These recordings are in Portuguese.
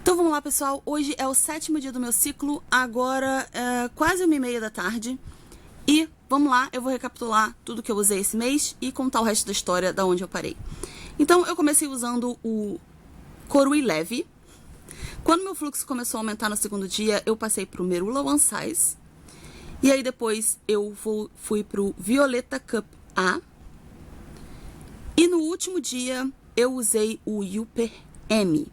Então vamos lá, pessoal. Hoje é o 7º dia do meu ciclo, agora é quase 1h30 da tarde. E vamos lá, eu vou recapitular tudo que eu usei esse mês e contar o resto da história da onde eu parei. Então eu comecei usando o Corui Leve. Quando meu fluxo começou a aumentar no segundo dia, eu passei pro Merula One Size. E aí depois eu fui pro Violeta Cup A. E no último dia eu usei o Yuper M.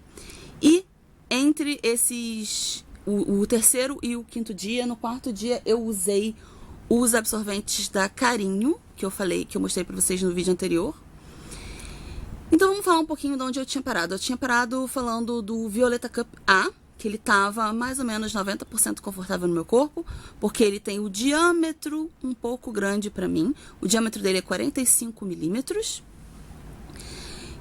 E entre esses, o terceiro e o quinto dia, no quarto dia eu usei os absorventes da Carinho, que eu falei, que eu mostrei pra vocês no vídeo anterior. Então vamos falar um pouquinho de onde eu tinha parado. Eu tinha parado falando do Violeta Cup A, que ele tava mais ou menos 90% confortável no meu corpo, porque ele tem o diâmetro um pouco grande pra mim. O diâmetro dele é 45 milímetros.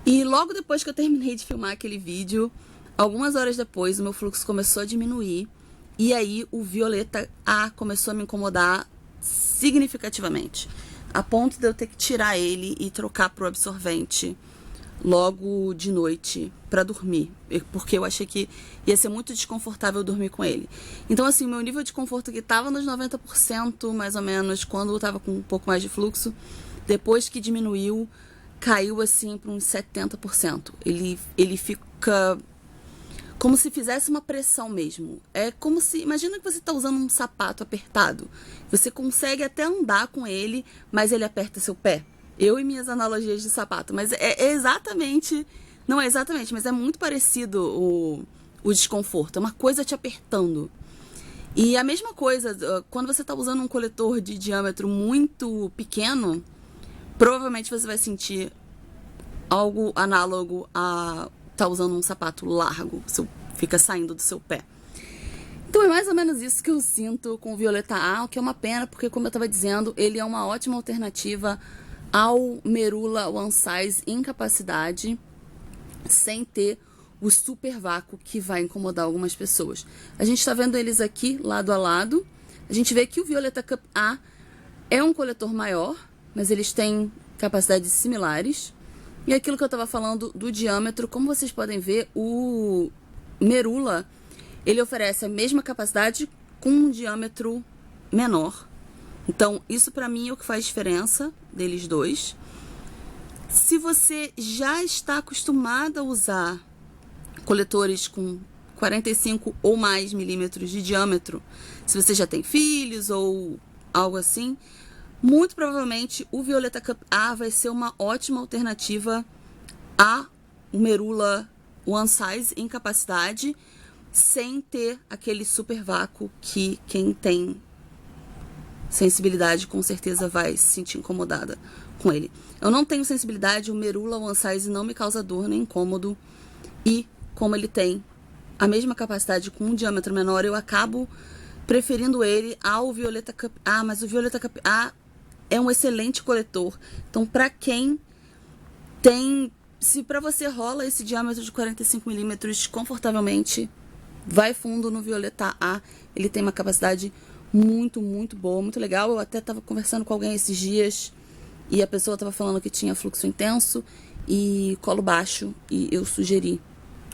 E logo depois que eu terminei de filmar aquele vídeo, algumas horas depois, o meu fluxo começou a diminuir. E aí o Violeta A começou a me incomodar significativamente, a ponto de eu ter que tirar ele e trocar pro absorvente logo de noite pra dormir, porque eu achei que ia ser muito desconfortável dormir com ele. Então assim, o meu nível de conforto que tava nos 90% mais ou menos quando eu tava com um pouco mais de fluxo, depois que diminuiu, caiu assim para uns 70%. Ele fica como se fizesse uma pressão mesmo. É como se, imagina que você tá usando um sapato apertado. Você consegue até andar com ele, mas ele aperta seu pé. Eu e minhas analogias de sapato, mas é exatamente, não é exatamente, mas é muito parecido o desconforto. É uma coisa te apertando. E a mesma coisa, quando você tá usando um coletor de diâmetro muito pequeno, provavelmente você vai sentir algo análogo a tá usando um sapato largo, fica saindo do seu pé. Então é mais ou menos isso que eu sinto com o Violeta A, o que é uma pena, porque como eu tava dizendo, ele é uma ótima alternativa ao Merula One Size em capacidade, sem ter o super vácuo que vai incomodar algumas pessoas. A gente tá vendo eles aqui, lado a lado. A gente vê que o Violeta Cup A é um coletor maior, mas eles têm capacidades similares. E aquilo que eu estava falando do diâmetro, como vocês podem ver, o Merula, ele oferece a mesma capacidade com um diâmetro menor. Então, isso pra mim é o que faz diferença deles dois. Se você já está acostumado a usar coletores com 45 ou mais milímetros de diâmetro, se você já tem filhos ou algo assim, muito provavelmente o Violeta Cup A vai ser uma ótima alternativa a o Merula One Size em capacidade, sem ter aquele super vácuo que quem tem sensibilidade com certeza vai se sentir incomodada com ele. Eu não tenho sensibilidade, o Merula One Size não me causa dor nem incômodo, e como ele tem a mesma capacidade com um diâmetro menor, eu acabo preferindo ele ao Violeta Cup A, mas o Violeta Cup A é um excelente coletor. Então, pra quem tem, se pra você rola esse diâmetro de 45 milímetros confortavelmente, vai fundo no Violeta A. Ele tem uma capacidade muito, muito boa, muito legal. Eu até tava conversando com alguém esses dias e a pessoa tava falando que tinha fluxo intenso e colo baixo, e eu sugeri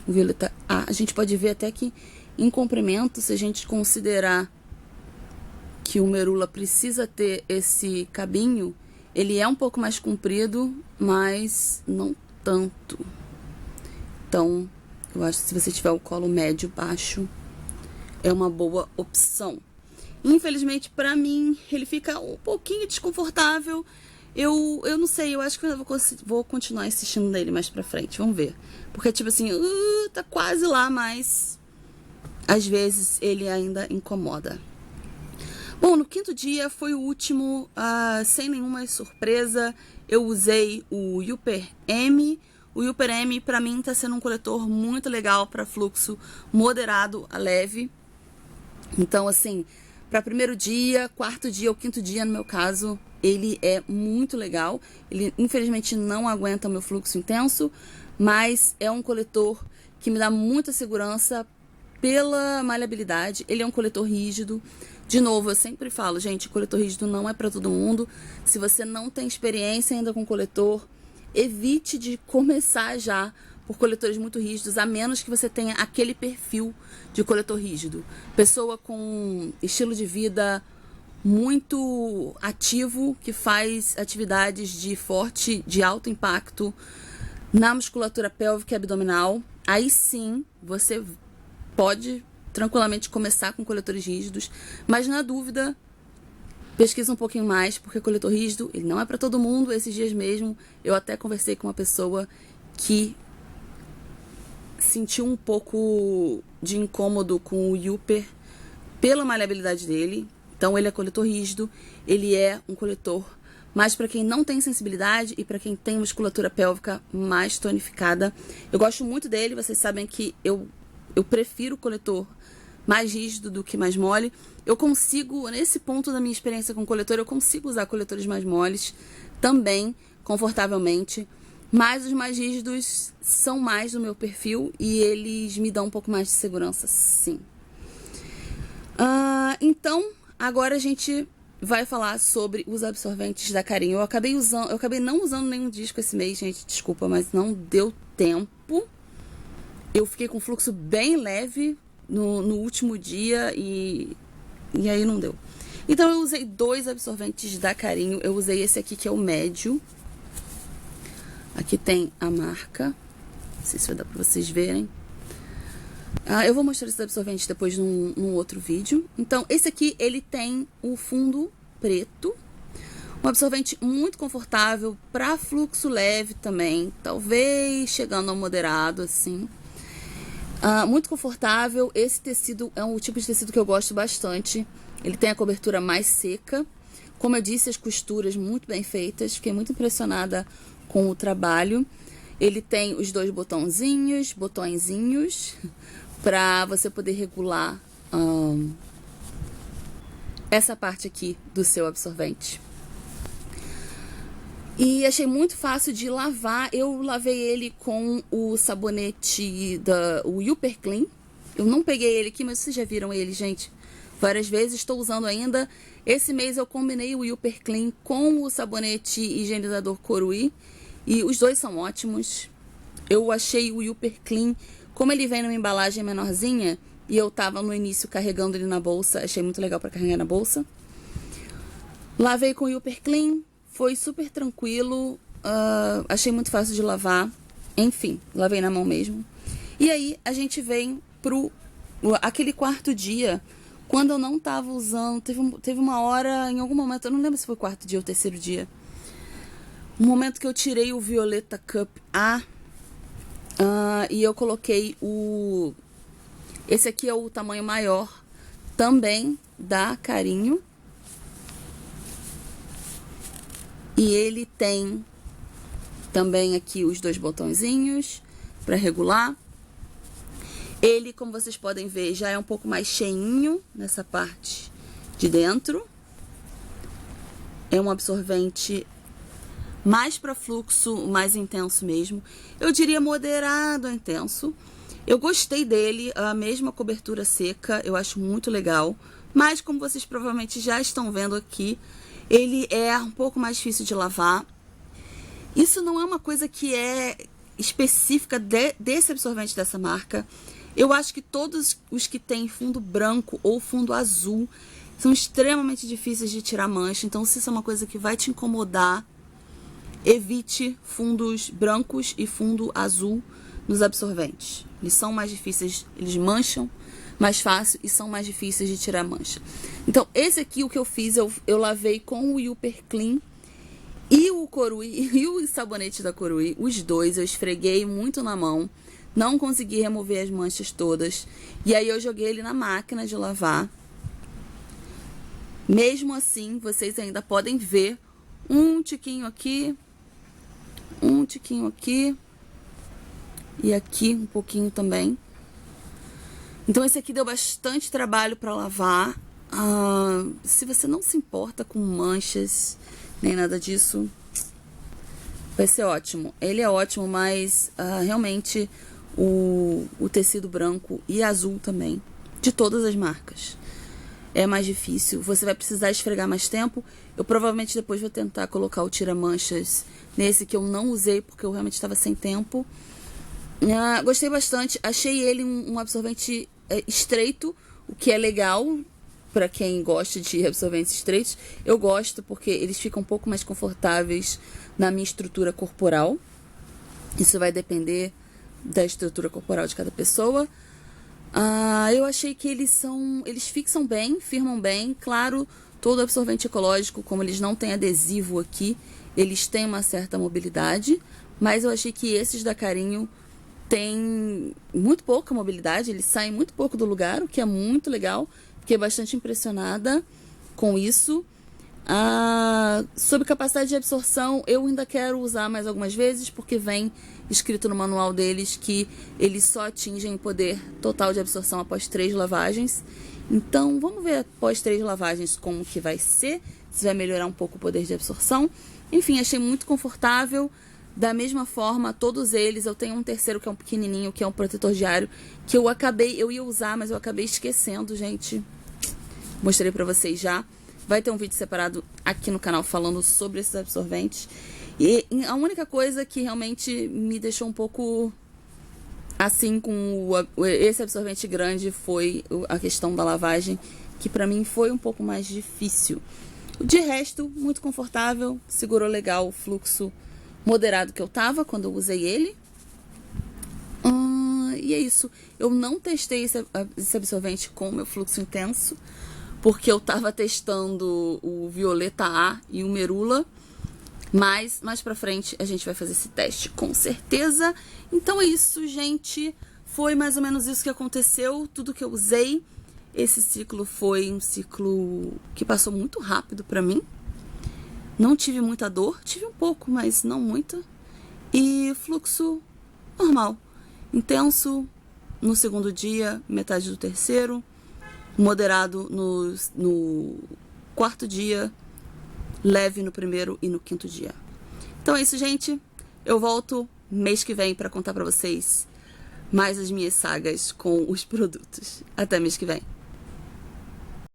o Violeta A. A gente pode ver até que em comprimento, se a gente considerar que o Merula precisa ter esse cabinho, ele é um pouco mais comprido, mas não tanto. Então, eu acho que se você tiver o colo médio baixo, é uma boa opção. Infelizmente, pra mim, ele fica um pouquinho desconfortável. Eu não sei, eu acho que eu vou continuar insistindo nele mais pra frente, vamos ver. Porque, tipo assim, tá quase lá, mas às vezes ele ainda incomoda. Bom, no quinto dia foi o último, sem nenhuma surpresa, eu usei o Yuper M. O Yuper M, pra mim, tá sendo um coletor muito legal para fluxo moderado a leve. Então, assim, para primeiro dia, quarto dia ou quinto dia, no meu caso, ele é muito legal. Ele, infelizmente, não aguenta o meu fluxo intenso, mas é um coletor que me dá muita segurança pela maleabilidade. Ele é um coletor rígido. De novo, eu sempre falo, gente, coletor rígido não é para todo mundo. Se você não tem experiência ainda com coletor, evite de começar já, por coletores muito rígidos, a menos que você tenha aquele perfil de coletor rígido. Pessoa com estilo de vida muito ativo, que faz atividades de alto impacto na musculatura pélvica e abdominal. Aí sim, você pode tranquilamente começar com coletores rígidos, mas na dúvida, pesquisa um pouquinho mais, porque coletor rígido, ele não é para todo mundo. Esses dias mesmo, eu até conversei com uma pessoa que sentiu um pouco de incômodo com o Yupper pela maleabilidade dele. Então ele é coletor rígido, ele é um coletor mais para quem não tem sensibilidade e para quem tem musculatura pélvica mais tonificada. Eu gosto muito dele, vocês sabem que eu prefiro o coletor mais rígido do que mais mole. Eu consigo, nesse ponto da minha experiência com coletor, eu consigo usar coletores mais moles também, confortavelmente. Mas os mais rígidos são mais do meu perfil e eles me dão um pouco mais de segurança, sim. Então, agora a gente vai falar sobre os absorventes da Carinho. Eu acabei não usando nenhum disco esse mês, gente, desculpa, mas não deu tempo. Eu fiquei com fluxo bem leve no último dia e aí não deu. Então eu usei 2 absorventes da Carinho. Eu usei esse aqui que é o médio. Aqui tem a marca. Não sei se vai dar pra vocês verem. Eu vou mostrar esses absorventes depois num outro vídeo. Então esse aqui, ele tem o fundo preto. Um absorvente muito confortável para fluxo leve também. Talvez chegando ao moderado, assim. Muito confortável. Esse tecido é um tipo de tecido que eu gosto bastante. Ele tem a cobertura mais seca. Como eu disse, as costuras muito bem feitas. Fiquei muito impressionada com o trabalho. Ele tem os 2 botõezinhos para você poder regular essa parte aqui do seu absorvente. E achei muito fácil de lavar. Eu lavei ele com o sabonete o Yupper Clean. Eu não peguei ele aqui, mas vocês já viram ele, gente, várias vezes. Estou usando ainda. Esse mês eu combinei o Yupper Clean com o sabonete higienizador Corui. E os 2 são ótimos. Eu achei o Yupper Clean, como ele vem numa embalagem menorzinha, e eu tava no início carregando ele na bolsa, achei muito legal para carregar na bolsa. Lavei com o Yupper Clean. Foi super tranquilo, achei muito fácil de lavar, enfim, lavei na mão mesmo. E aí a gente vem pro aquele quarto dia, quando eu não tava usando, teve uma hora, em algum momento, eu não lembro se foi o quarto dia ou o terceiro dia, um momento que eu tirei o Violeta Cup A, e eu coloquei esse aqui é o tamanho maior, também da Carinho. E ele tem também aqui os 2 botõezinhos para regular. Ele, como vocês podem ver, já é um pouco mais cheinho nessa parte de dentro. É um absorvente mais para fluxo, mais intenso mesmo. Eu diria moderado a intenso. Eu gostei dele, a mesma cobertura seca, eu acho muito legal. Mas como vocês provavelmente já estão vendo aqui, ele é um pouco mais difícil de lavar. Isso não é uma coisa que é específica desse absorvente dessa marca. Eu acho que todos os que têm fundo branco ou fundo azul são extremamente difíceis de tirar mancha. Então, se isso é uma coisa que vai te incomodar, evite fundos brancos e fundo azul nos absorventes. Eles são mais difíceis, eles mancham mais fácil e são mais difíceis de tirar mancha. Então, esse aqui, o que eu fiz, eu lavei com o Yupper Clean e o Corui, e o sabonete da Corui, os 2, eu esfreguei muito na mão, não consegui remover as manchas todas, e aí eu joguei ele na máquina de lavar. Mesmo assim, vocês ainda podem ver um tiquinho aqui, e aqui um pouquinho também. Então esse aqui deu bastante trabalho para lavar. Se você não se importa com manchas, nem nada disso, vai ser ótimo. Ele é ótimo, mas realmente o tecido branco e azul também, de todas as marcas, é mais difícil. Você vai precisar esfregar mais tempo. Eu provavelmente depois vou tentar colocar o tira-manchas nesse que eu não usei, porque eu realmente estava sem tempo. Gostei bastante. Achei ele um absorvente estreito, o que é legal para quem gosta de absorventes estreitos. Eu gosto porque eles ficam um pouco mais confortáveis na minha estrutura corporal. Isso vai depender da estrutura corporal de cada pessoa. Eu achei que eles fixam bem, firmam bem. Claro, todo absorvente ecológico, como eles não têm adesivo aqui, eles têm uma certa mobilidade. Mas eu achei que esses da Carinho têm muito pouca mobilidade, eles saem muito pouco do lugar, o que é muito legal. Fiquei bastante impressionada com isso. Sobre capacidade de absorção, eu ainda quero usar mais algumas vezes, porque vem escrito no manual deles que eles só atingem o poder total de absorção após 3 lavagens. Então, vamos ver após 3 lavagens como que vai ser, se vai melhorar um pouco o poder de absorção. Enfim, achei muito confortável. Da mesma forma, todos eles, eu tenho um terceiro que é um pequenininho, que é um protetor diário, que eu ia usar, mas eu acabei esquecendo, gente. Mostrei pra vocês já. Vai ter um vídeo separado aqui no canal falando sobre esses absorventes. E a única coisa que realmente me deixou um pouco assim com esse absorvente grande foi a questão da lavagem, que pra mim foi um pouco mais difícil. De resto, muito confortável, segurou legal o fluxo moderado que eu tava quando eu usei ele. E é isso. Eu não testei esse absorvente com o meu fluxo intenso, porque eu tava testando o Violeta A e o Merula. Mas mais pra frente a gente vai fazer esse teste, com certeza. Então é isso, gente. Foi mais ou menos isso que aconteceu, tudo que eu usei. Esse ciclo foi um ciclo que passou muito rápido pra mim. Não tive muita dor, tive um pouco, mas não muita. E fluxo normal. Intenso no segundo dia, metade do terceiro. Moderado no quarto dia. Leve no primeiro e no quinto dia. Então é isso, gente. Eu volto mês que vem para contar para vocês mais as minhas sagas com os produtos. Até mês que vem.